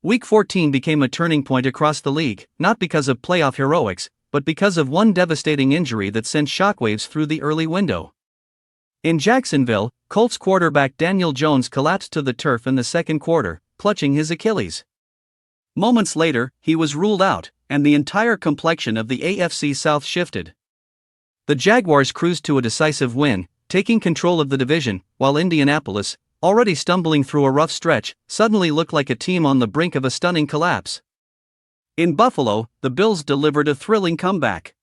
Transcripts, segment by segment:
Week 14 became a turning point across the league, not because of playoff heroics, but because of one devastating injury that sent shockwaves through the early window. In Jacksonville, Colts quarterback Daniel Jones collapsed to the turf in the second quarter, clutching his Achilles. Moments later, he was ruled out, and the entire complexion of the AFC South shifted. The Jaguars cruised to a decisive win, taking control of the division, while Indianapolis, already stumbling through a rough stretch, suddenly looked like a team on the brink of a stunning collapse. In Buffalo, the Bills delivered a thrilling comeback.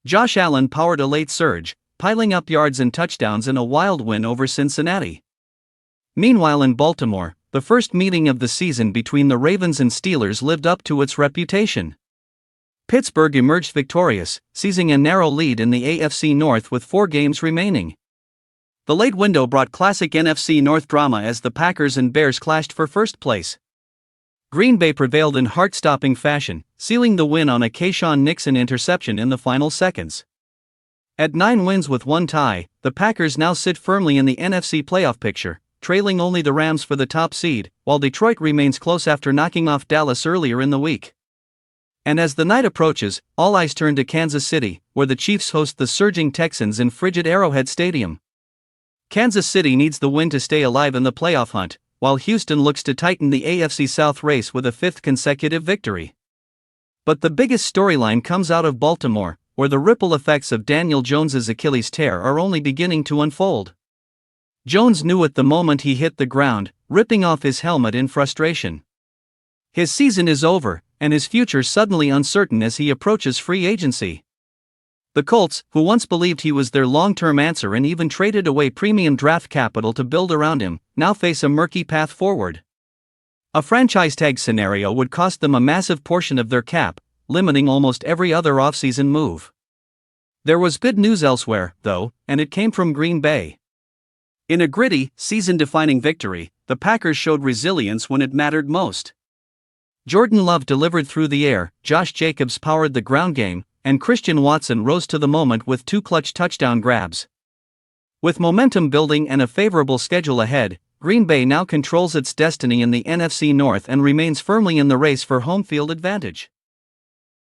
Josh Allen powered a late surge, piling up yards and touchdowns in a wild win over Cincinnati. Meanwhile in Baltimore, the first meeting of the season between the Ravens and Steelers lived up to its reputation. Pittsburgh emerged victorious, seizing a narrow lead in the AFC North with 4 games remaining. The late window brought classic NFC North drama as the Packers and Bears clashed for first place. Green Bay prevailed in heart-stopping fashion, sealing the win on a Keisean Nixon interception in the final seconds. At 9 wins with 1 tie, the Packers now sit firmly in the NFC playoff picture, trailing only the Rams for the top seed, while Detroit remains close after knocking off Dallas earlier in the week. And as the night approaches, all eyes turn to Kansas City, where the Chiefs host the surging Texans in frigid Arrowhead Stadium. Kansas City needs the win to stay alive in the playoff hunt, while Houston looks to tighten the AFC South race with a 5th consecutive victory. But the biggest storyline comes out of Baltimore, where the ripple effects of Daniel Jones's Achilles tear are only beginning to unfold. Jones knew at the moment he hit the ground, ripping off his helmet in frustration. His season is over, and his future suddenly uncertain as he approaches free agency. The Colts, who once believed he was their long-term answer and even traded away premium draft capital to build around him, now face a murky path forward. A franchise tag scenario would cost them a massive portion of their cap, limiting almost every other offseason move. There was good news elsewhere, though, and it came from Green Bay. In a gritty, season-defining victory, the Packers showed resilience when it mattered most. Jordan Love delivered through the air, Josh Jacobs powered the ground game, and Christian Watson rose to the moment with 2 clutch touchdown grabs. With momentum building and a favorable schedule ahead, Green Bay now controls its destiny in the NFC North and remains firmly in the race for home field advantage.